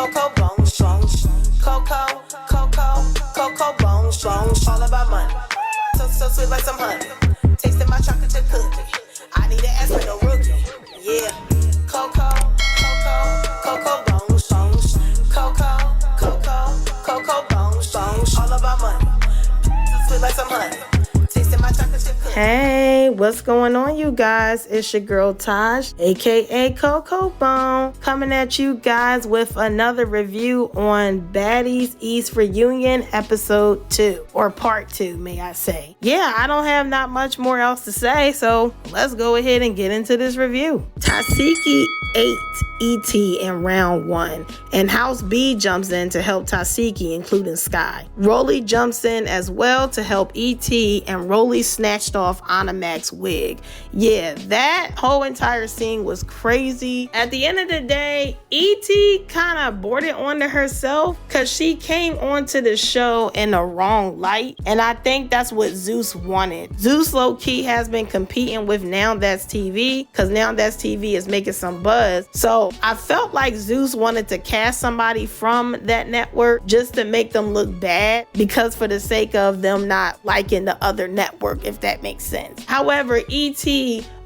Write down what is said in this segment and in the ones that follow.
Coco bones, bones. Coco, Coco, Coco bones, bones. All about money. So sweet like some honey. Tasting my chocolate chip cookie. I need an ass with no rookie. Yeah. Coco, Coco, Coco bones, bones. Coco, Coco, Coco bones, bones. All about money. So sweet like some honey. Tasting my chocolate chip cookie. Hey, what's going on, you guys? It's your girl Taj, aka Coco Bone, coming at you guys with another review on Baddies East Reunion episode 2, or part 2, may I say. Yeah, I don't have not much more else to say, so let's go ahead and get into this review. Tasi ate ET in round 1, and House B jumps in to help Tasi, including Sky. Rollie jumps in as well to help ET, and Rollie snatched off Anna Mac's wig. Yeah, that whole entire scene was crazy. At the end of the day, ET kind of boarded onto herself because she came onto the show in the wrong light, and I think that's what Zeus wanted. Zeus low-key has been competing with Now That's TV because Now That's TV is making some buzz. So I felt like Zeus wanted to cast somebody from that network just to make them look bad, because for the sake of them not liking the other network, if that makes sense. However, ET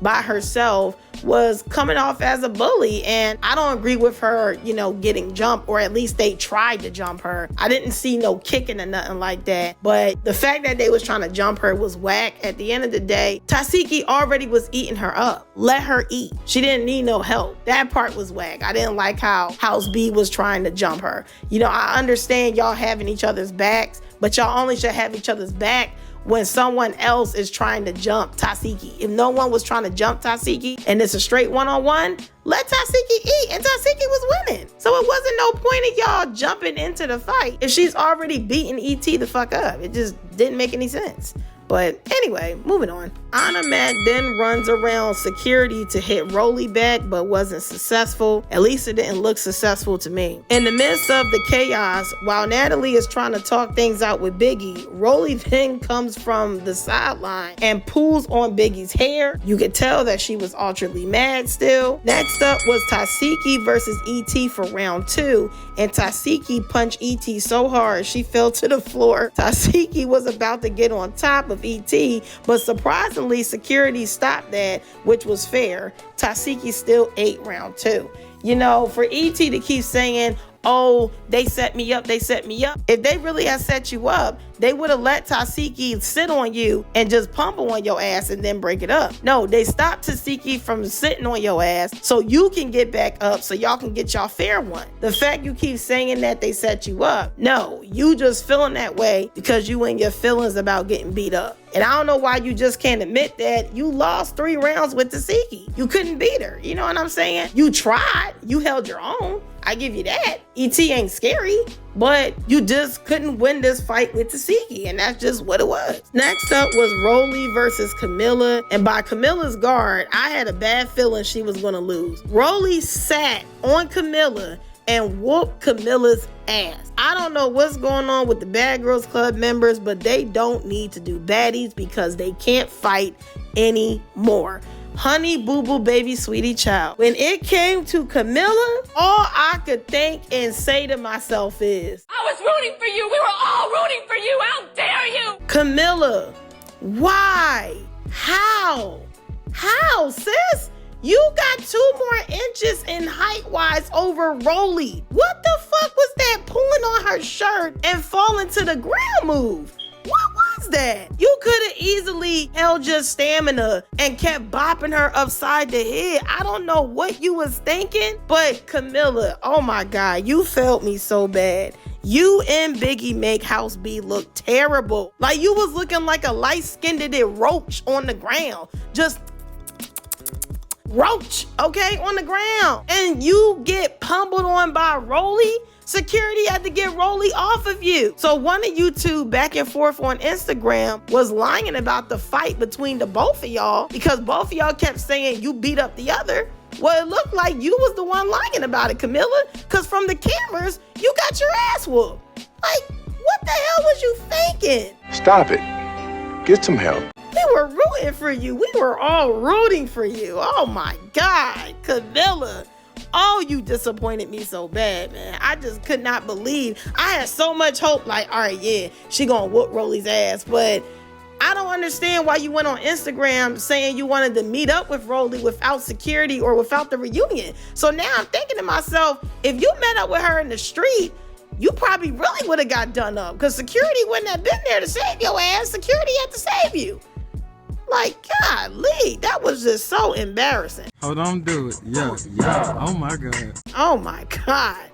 by herself was coming off as a bully, and I don't agree with her, getting jumped, or at least they tried to jump her. I didn't see no kicking or nothing like that, but the fact that they was trying to jump her was whack. At the end of the day, Tasi already was eating her up. Let her eat. She didn't need no help. That part was whack. I didn't like how House B was trying to jump her. I understand y'all having each other's backs, but y'all only should have each other's back when someone else is trying to jump Tasi. If no one was trying to jump Tasi and it's a straight one-on-one, let Tasi eat, and Tasi was winning. So it wasn't no point in y'all jumping into the fight if she's already beating ET the fuck up. It just didn't make any sense. But anyway, moving on. Anna Mac then runs around security to hit Rollie back, but wasn't successful. At least it didn't look successful to me. In the midst of the chaos, while Natalie is trying to talk things out with Biggie, Rollie then comes from the sideline and pulls on Biggie's hair. You could tell that she was ultraly mad still. Next up was Tasi versus ET for round 2, and Tasi punched ET so hard she fell to the floor. Tasi was about to get on top of ET, but surprisingly security stopped that, which was fair. Tasi still ate round 2. For ET to keep saying, oh, they set me up, if they really had set you up, they would have let Tasi sit on you and just pummel on your ass and then break it up. No, they stopped Tasi from sitting on your ass so you can get back up so y'all can get y'all fair one. The fact you keep saying that they set you up, no, you just feeling that way because you in your feelings about getting beat up. And I don't know why you just can't admit that you lost 3 rounds with Tasi. You couldn't beat her. You know what I'm saying? You tried. You held your own. I give you that. ET ain't scary, but you just couldn't win this fight with Tasi, and that's just what it was. Next up was Rollie versus Camilla, and by Camilla's guard, I had a bad feeling she was gonna lose. Rollie sat on Camilla and whooped Camilla's ass. I don't know what's going on with the Bad Girls Club members, but they don't need to do baddies because they can't fight anymore. Honey, boo boo, baby, sweetie child. When it came to Camilla, all I could think and say to myself is, I was rooting for you. We were all rooting for you. How dare you? Camilla, why? How, sis? You got 2 more inches in height-wise over Rollie. What the fuck was that pulling on her shirt and falling to the ground move? What was that? You could have easily held your stamina and kept bopping her upside the head. I don't know what you was thinking, but Camilla, oh my God, you failed me so bad. You and Biggie make House B look terrible. Like you was looking like a light-skinned roach on the ground. Just roach, okay, on the ground. And you get pummeled on by Rollie. Security had to get Rollie off of you. So one of you two back and forth on Instagram was lying about the fight between the both of y'all because both of y'all kept saying you beat up the other. Well, it looked like you was the one lying about it, Camilla, because from the cameras, you got your ass whooped. Like, what the hell was you thinking? Stop it. Get some help. We were rooting for you. We were all rooting for you. Oh my God, Camilla. Oh, you disappointed me so bad, man. I just could not believe. I had so much hope, like, all right, yeah, she gonna whoop Rollie's ass, but I don't understand why you went on Instagram saying you wanted to meet up with Rollie without security or without the reunion. So now I'm thinking to myself, if you met up with her in the street, you probably really would have got done up because security wouldn't have been there to save your ass. Security had to save you. Like, golly, that was just so embarrassing. Oh, don't do it. Yeah. Oh my God. Oh my God.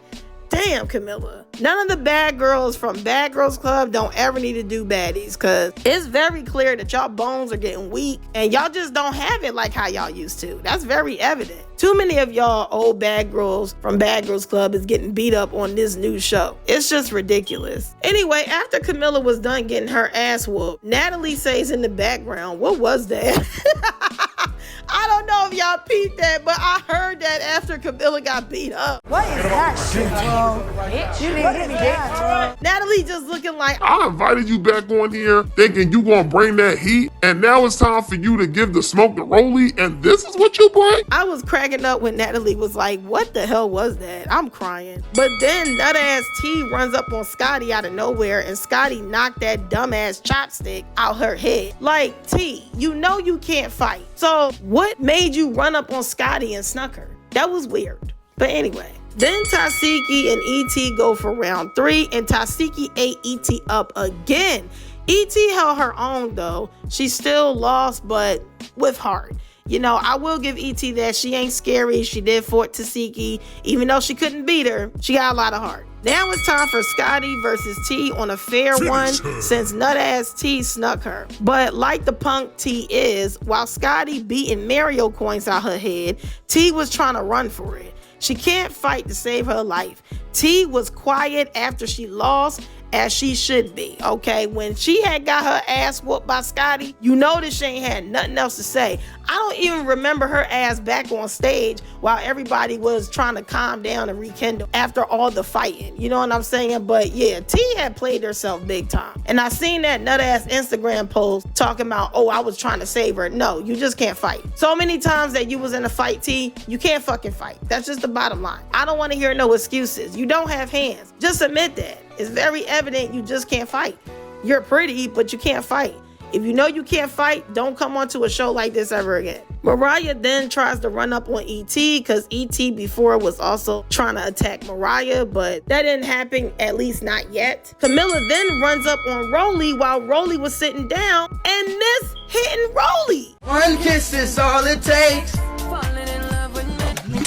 Damn, Camilla. None of the bad girls from Bad Girls Club don't ever need to do baddies because it's very clear that y'all bones are getting weak and y'all just don't have it like how y'all used to. That's very evident. Too many of y'all old bad girls from Bad Girls Club is getting beat up on this new show. It's just ridiculous. Anyway, after Camilla was done getting her ass whooped, Natalie says in the background, what was that? I don't know if y'all peeped that, but I heard that after Camilla got beat up. What is that shit, bro? You didn't hit me that, bro. Natalie just looking like, I invited you back on here thinking you gonna bring that heat, and now it's time for you to give the smoke to Rollie, and this is what you bring? I was cracking up when Natalie was like, what the hell was that? I'm crying. But then nut-ass T runs up on Scotty out of nowhere, and Scotty knocked that dumbass chopstick out her head. Like, T, you know you can't fight. So what made you run up on Scotty and snuck her? That was weird. But anyway, then Tasiki and E.T. go for round 3, and Tasiki ate E.T. up again. E.T. held her own though. She still lost, but with heart. You know, I will give E.T. that. She ain't scary. She did fought Tasiki. Even though she couldn't beat her, she got a lot of heart. Now it's time for Scotty versus T on a fair one since nut-ass T snuck her. But like the punk T is, while Scotty beating Mario coins out her head, T was trying to run for it. She can't fight to save her life. T was quiet after she lost, as she should be, okay? When she had got her ass whooped by Scotty, you notice she ain't had nothing else to say. I don't even remember her ass back on stage while everybody was trying to calm down and rekindle after all the fighting. You know what I'm saying? But yeah, T had played herself big time. And I seen that nut-ass Instagram post talking about, oh, I was trying to save her. No, you just can't fight. So many times that you was in a fight, T, you can't fucking fight. That's just the bottom line. I don't want to hear no excuses. You don't have hands. Just admit that. It's very evident you just can't fight. You're pretty, but you can't fight. If you know you can't fight, don't come onto a show like this ever again. Mariah then tries to run up on E.T. because E.T. before was also trying to attack Mariah, but that didn't happen, at least not yet. Camilla then runs up on Rollie while Rollie was sitting down and missed hitting Rollie. One kiss is all it takes. Falling in love with me.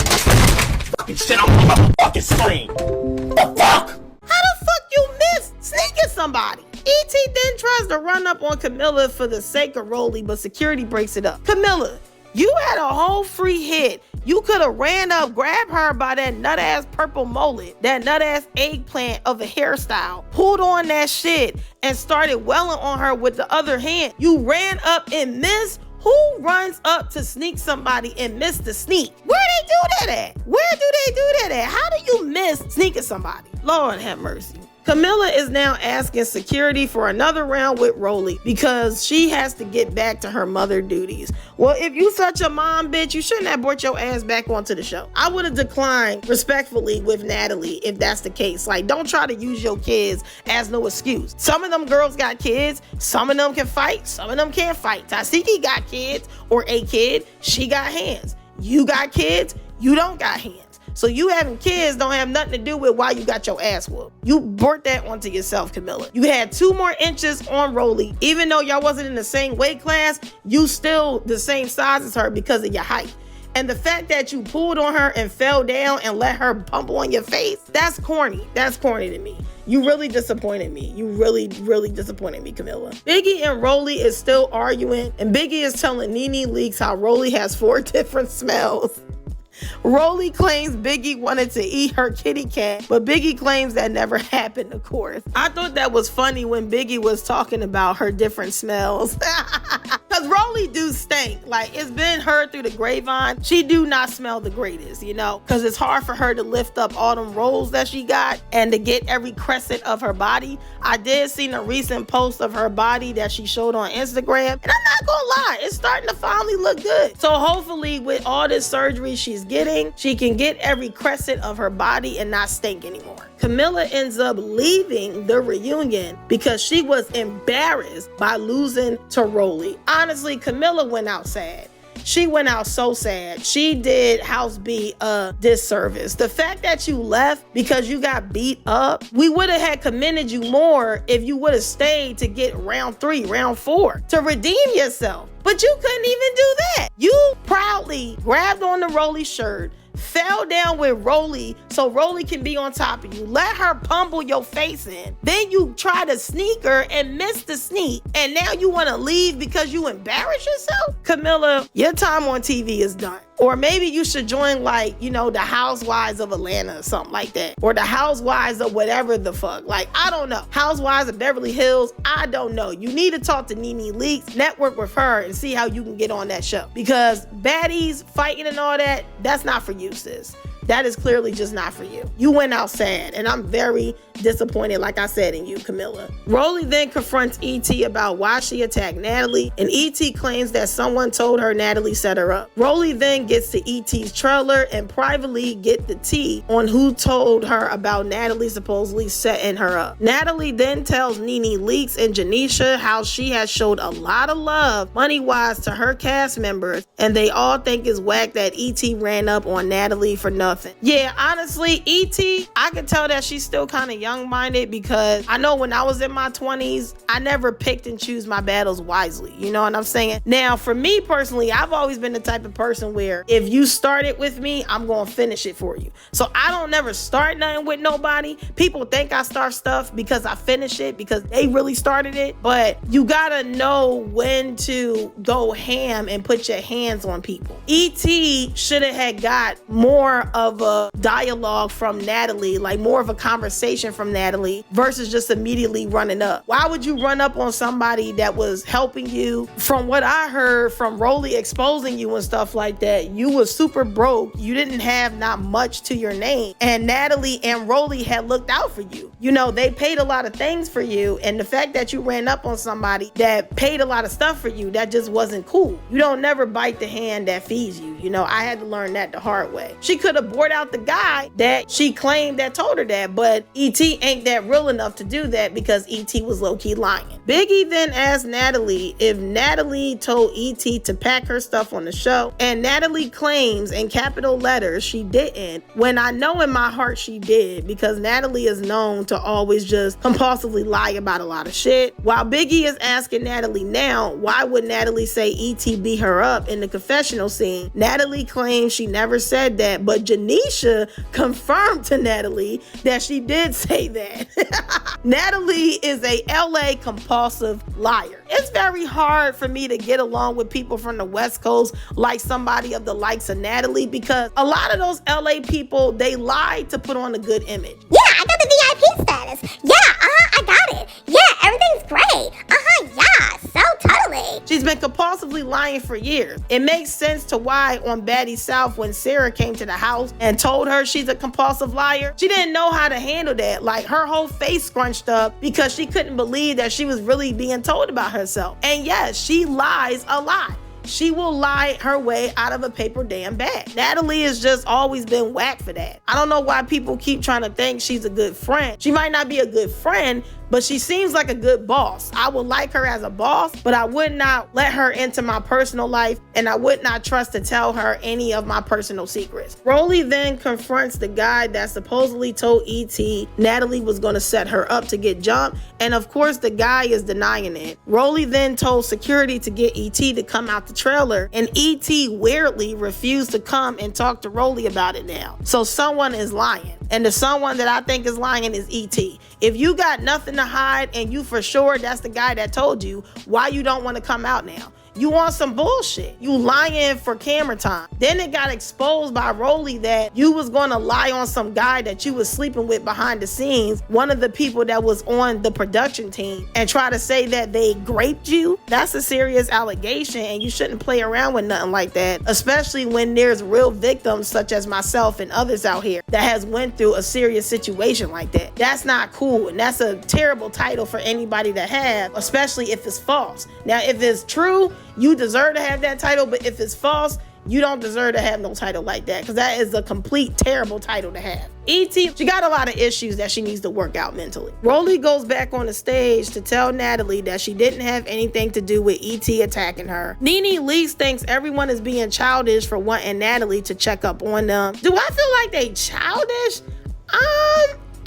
Fucking shit on my fucking screen. The fuck? How the fuck you miss sneaking somebody? E.T. then tries to run up on Camilla for the sake of Rollie, but security breaks it up. Camilla, you had a whole free hit. You could have ran up, grabbed her by that nut-ass purple mullet, that nut-ass eggplant of a hairstyle, pulled on that shit, and started welling on her with the other hand. You ran up and missed? Who runs up to sneak somebody and miss the sneak? Where they do that at? Where do they do that at? How do you miss sneaking somebody? Lord have mercy. Camilla is now asking security for another round with Rollie because she has to get back to her mother duties. Well, if you such a mom bitch, you shouldn't have brought your ass back onto the show. I would have declined respectfully with Natalie if that's the case. Like, don't try to use your kids as no excuse. Some of them girls got kids. Some of them can fight. Some of them can't fight. Tasiki got kids or a kid. She got hands. You got kids. You don't got hands. So you having kids don't have nothing to do with why you got your ass whooped. You brought that onto yourself, Camilla. You had 2 more inches on Rollie. Even though y'all wasn't in the same weight class, you still the same size as her because of your height. And the fact that you pulled on her and fell down and let her bump on your face, that's corny. That's corny to me. You really disappointed me. You really, really disappointed me, Camilla. Biggie and Rollie is still arguing, and Biggie is telling Nene Leakes how Rollie has 4 different smells. Rollie claims Biggie wanted to eat her kitty cat, but Biggie claims that never happened, of course. I thought that was funny when Biggie was talking about her different smells. Cause Rollie do stink. Like, it's been heard through the grapevine. She do not smell the greatest, you know, cause it's hard for her to lift up all them rolls that she got and to get every crescent of her body. I did see a recent post of her body that she showed on Instagram, and I'm not gonna lie, it's starting to finally look good. So hopefully with all this surgery she's getting, she can get every crescent of her body and not stink anymore. Camilla ends up leaving the reunion because she was embarrassed by losing to Rollie. Honestly, Camilla went out sad. She went out so sad. She did House B a disservice. The fact that you left because you got beat up, we would have had commended you more if you would have stayed to get round 3, round 4, to redeem yourself. But you couldn't even do that. You proudly grabbed on the Rollie shirt, fell down with Rollie so Rollie can be on top of you. Let her pummel your face in. Then you try to sneak her and miss the sneak. And now you want to leave because you embarrass yourself? Camilla, your time on TV is done. Or maybe you should join, like, you know, the Housewives of Atlanta or something like that. Or the Housewives of whatever the fuck. Like, I don't know. Housewives of Beverly Hills, I don't know. You need to talk to Nene Leakes, network with her, and see how you can get on that show. Because baddies, fighting and all that, that's not for you, sis. That is clearly just not for you. You went out sad, and I'm very disappointed, like I said, in you, Camilla. Rollie then confronts E.T. about why she attacked Natalie, and E.T. claims that someone told her Natalie set her up. Rollie then gets to E.T.'s trailer and privately get the tea on who told her about Natalie supposedly setting her up. Natalie then tells Nene Leakes and Janisha how she has showed a lot of love, money-wise, to her cast members, and they all think it's whack that E.T. ran up on Natalie for nothing. Yeah, honestly, E.T., I can tell that she's still kind of young-minded, because I know when I was in my 20s, I never picked and choose my battles wisely. You know what I'm saying? Now, for me personally, I've always been the type of person where if you start it with me, I'm going to finish it for you. So I don't never start nothing with nobody. People think I start stuff because I finish it, because they really started it. But you got to know when to go ham and put your hands on people. E.T. should have had got more of a dialogue from Natalie, like more of a conversation from Natalie, versus just immediately running up. Why would you run up on somebody that was helping you? From what I heard from Rollie exposing you and stuff like that, you was super broke. You didn't have not much to your name. And Natalie and Rollie had looked out for you. You know, they paid a lot of things for you. And the fact that you ran up on somebody that paid a lot of stuff for you, that just wasn't cool. You don't never bite the hand that feeds you. You know, I had to learn that the hard way. She could have brought out the guy that she claimed that told her that, but E.T. ain't that real enough to do that, because E.T. was low-key lying. Biggie then asked Natalie if Natalie told E.T. to pack her stuff on the show, and Natalie claims in capital letters she didn't, when I know in my heart she did, because Natalie is known to always just compulsively lie about a lot of shit. While Biggie is asking Natalie now, why would Natalie say E.T. beat her up in the confessional scene, Natalie claims she never said that, but Janisha confirmed to Natalie that she did say that. Natalie is a LA compulsive liar. It's very hard for me to get along with people from the West Coast, like somebody of the likes of Natalie, because a lot of those LA people, they lie to put on a good image. Yeah, I got the VIP status. Yeah, I got it. Yeah, everything's great. Yeah, so totally. She's been compulsively lying for years. It makes sense to why on Baddies South, when Sarah came to the house and told her she's a compulsive liar, she didn't know how to handle that. Like, her whole face scrunched up because she couldn't believe that she was really being told about herself. And yes, she lies a lot. She will lie her way out of a paper damn bag. Natalie has just always been whack for that. I don't know why people keep trying to think she's a good friend. She might not be a good friend, but she seems like a good boss. I would like her as a boss, but I would not let her into my personal life, and I would not trust to tell her any of my personal secrets. Rollie then confronts the guy that supposedly told E.T. Natalie was going to set her up to get jumped, and of course the guy is denying it. Rollie then told security to get E.T. to come out the trailer, and E.T. weirdly refused to come and talk to Rollie about it now. So someone is lying. And the someone that I think is lying is E.T. If you got nothing to hide and you for sure that's the guy that told you, why you don't want to come out now? You want some bullshit. You lying for camera time. Then it got exposed by Rollie that you was gonna lie on some guy that you was sleeping with behind the scenes, one of the people that was on the production team, and try to say that they raped you. That's a serious allegation, and you shouldn't play around with nothing like that, especially when there's real victims such as myself and others out here that has went through a serious situation like that. That's not cool, and that's a terrible title for anybody to have, especially if it's false. Now, if it's true, you deserve to have that title, but if it's false, you don't deserve to have no title like that, because that is a complete terrible title to have. E.T., she got a lot of issues that she needs to work out mentally. Rollie goes back on the stage to tell Natalie that she didn't have anything to do with E.T. attacking her. Nene Leakes thinks everyone is being childish for wanting Natalie to check up on them. Do I feel like they childish?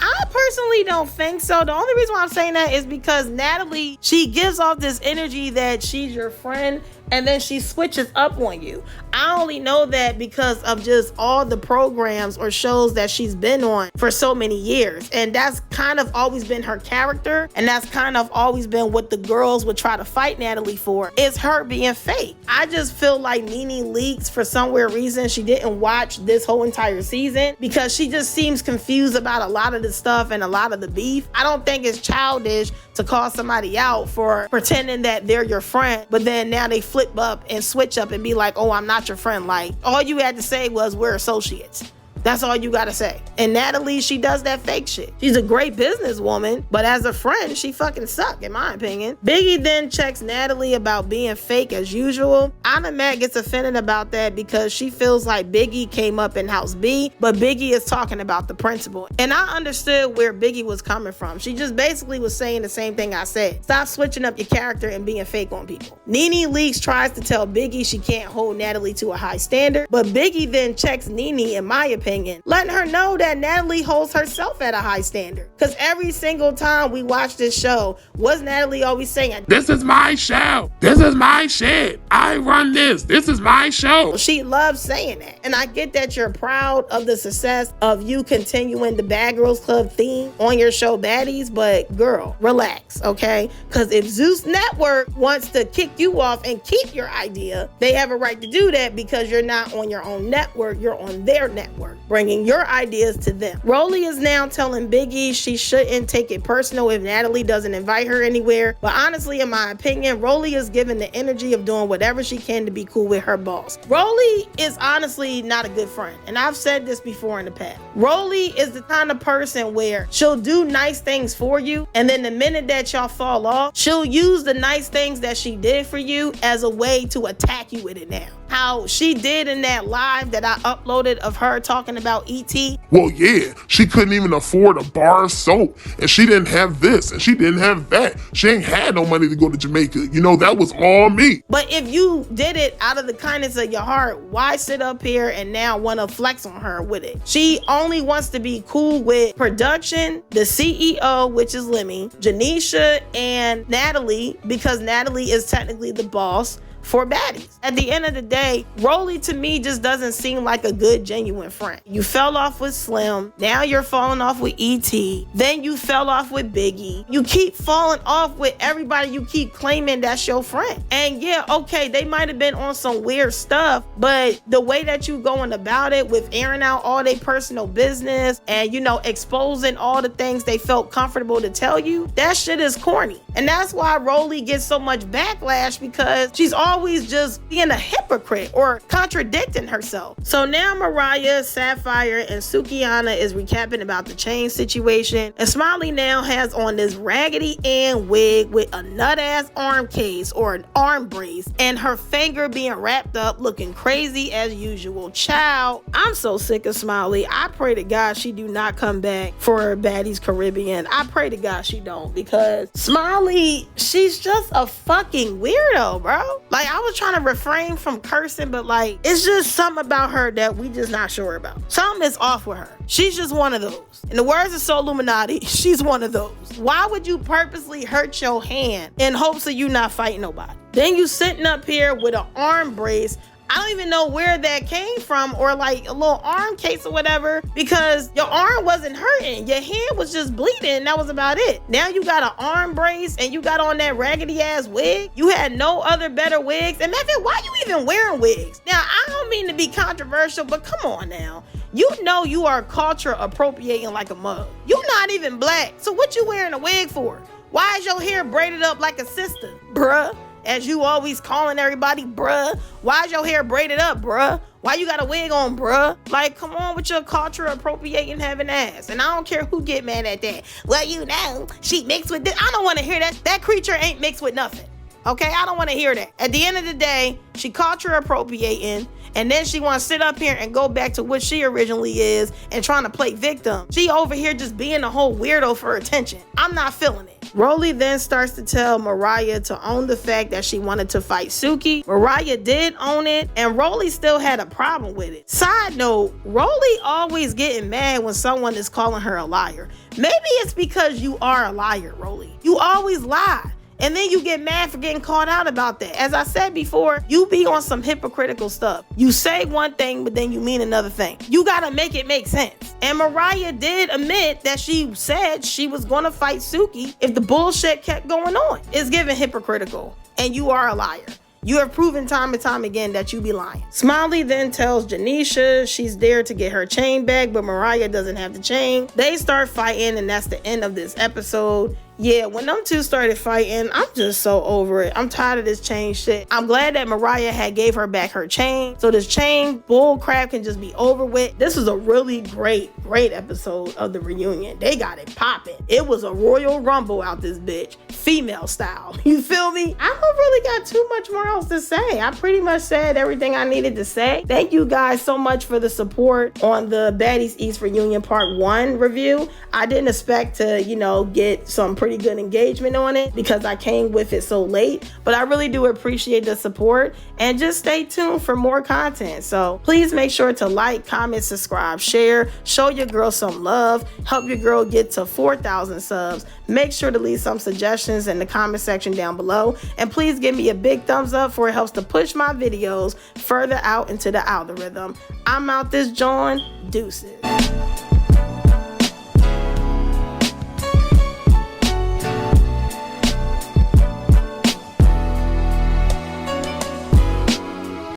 I personally don't think so. The only reason why I'm saying that is because Natalie, she gives off this energy that she's your friend, and then she switches up on you. I only know that because of just all the programs or shows that she's been on for so many years. And that's kind of always been her character. And that's kind of always been what the girls would try to fight Natalie for, is her being fake. I just feel like Nene Leakes, for some weird reason, she didn't watch this whole entire season because she just seems confused about a lot of the stuff and a lot of the beef. I don't think it's childish to call somebody out for pretending that they're your friend, but then now they flip up and switch up and be like, oh, I'm not your friend. Like, all you had to say was we're associates. That's all you gotta say. And Natalie, she does that fake shit. She's a great businesswoman, but as a friend, she fucking suck, in my opinion. Biggie then checks Natalie about being fake as usual. Anna Mac gets offended about that because she feels like Biggie came up in House B, but Biggie is talking about the principal. And I understood where Biggie was coming from. She just basically was saying the same thing I said. Stop switching up your character and being fake on people. Nene Leakes tries to tell Biggie she can't hold Natalie to a high standard, but Biggie then checks Nene, in my opinion, letting her know that Natalie holds herself at a high standard. Because every single time we watch this show, was Natalie always saying, this is my show. This is my shit. I run this. This is my show. She loves saying that. And I get that you're proud of the success of you continuing the Bad Girls Club theme on your show Baddies, but girl, relax, okay? Because if Zeus Network wants to kick you off and keep your idea, they have a right to do that because you're not on your own network, you're on their network, bringing your ideas to them. Rollie is now telling Biggie she shouldn't take it personal if Natalie doesn't invite her anywhere, but honestly, in my opinion, Rollie is given the energy of doing whatever she can to be cool with her boss. Rollie is honestly not a good friend, and I've said this before in the past. Rollie is the kind of person where she'll do nice things for you, and then the minute that y'all fall off, she'll use the nice things that she did for you as a way to attack you with it now. How she did in that live that I uploaded of her talking about E.T. Well, yeah, she couldn't even afford a bar of soap, and she didn't have this, and she didn't have that. She ain't had no money to go to Jamaica. You know, that was all me. But if you did it out of the kindness of your heart, why sit up here and now want to flex on her with it? She only wants to be cool with production, the CEO, which is Lemmy, Janisha, and Natalie, because Natalie is technically the boss for Baddies. At the end of the day, Rollie to me just doesn't seem like a good, genuine friend. You fell off with Slim, now you're falling off with E.T., then you fell off with Biggie. You keep falling off with everybody you keep claiming that's your friend. And yeah, okay, they might have been on some weird stuff, but the way that you going about it with airing out all their personal business and, you know, exposing all the things they felt comfortable to tell you, that shit is corny. And that's why Rollie gets so much backlash, because she's always just being a hypocrite or contradicting herself. So now Mariah, Sapphire, and Sukiana is recapping about the chain situation, and Smiley now has on this Raggedy Ann wig with a nut-ass arm case or an arm brace, and her finger being wrapped up looking crazy as usual. Child, I'm so sick of Smiley. I pray to God she do not come back for Baddies Caribbean. I pray to God she don't, because Smiley, she's just a fucking weirdo, bro. Like, I was trying to refrain from cursing, but like, it's just something about her that we just not sure about. Something is off with her. She's just one of those. In the words of Soul Illuminati, she's one of those. Why would you purposely hurt your hand in hopes of you not fighting nobody? Then you sitting up here with an arm brace. I don't even know where that came from, or like a little arm case or whatever, because your arm wasn't hurting. Your hand was just bleeding, and that was about it. Now you got an arm brace and you got on that raggedy ass wig. You had no other better wigs. And Method, why you even wearing wigs? Now, I don't mean to be controversial, but come on now. You know you are culture appropriating like a mug. You not even black, so what you wearing a wig for? Why is your hair braided up like a sister? Bruh, as you always calling everybody bruh. Why is your hair braided up, bruh? Why you got a wig on, bruh? Like, come on with your culture appropriating having ass. And I don't care who get mad at that. Well, you know, she mixed with this. I don't want to hear that. That creature ain't mixed with nothing. Okay, I don't want to hear that. At the end of the day, she culture appropriating, and then she wants to sit up here and go back to what she originally is and trying to play victim. She over here just being a whole weirdo for attention. I'm not feeling it. Rollie then starts to tell Mariah to own the fact that she wanted to fight Suki. Mariah did own it, and Rollie still had a problem with it. Side note, Rollie always getting mad when someone is calling her a liar. Maybe it's because you are a liar, Rollie. You always lie. And then you get mad for getting called out about that. As I said before, you be on some hypocritical stuff. You say one thing, but then you mean another thing. You gotta make it make sense. And Mariah did admit that she said she was gonna fight Suki if the bullshit kept going on. It's given hypocritical, and you are a liar. You have proven time and time again that you be lying. Smiley then tells Janisha she's there to get her chain back, but Mariah doesn't have the chain. They start fighting, and that's the end of this episode. Yeah, when them two started fighting, I'm just so over it. I'm tired of this chain shit. I'm glad that Mariah had gave her back her chain, so this chain bull crap can just be over with. This was a really great episode of the reunion. They got it popping. It was a Royal Rumble out this bitch, female style. You feel me? I don't really got too much more else to say. I pretty much said everything I needed to say. Thank you guys so much for the support on the Baddies East Reunion Part 1 review. I didn't expect to, you know, get some pretty good engagement on it because I came with it so late, but I really do appreciate the support, and just stay tuned for more content. So please make sure to like, comment, subscribe, share, show your girl some love, help your girl get to 4,000 subs. Make sure to leave some suggestions in the comment section down below, and please give me a big thumbs up, for it helps to push my videos further out into the algorithm. I'm out this joint. Deuces.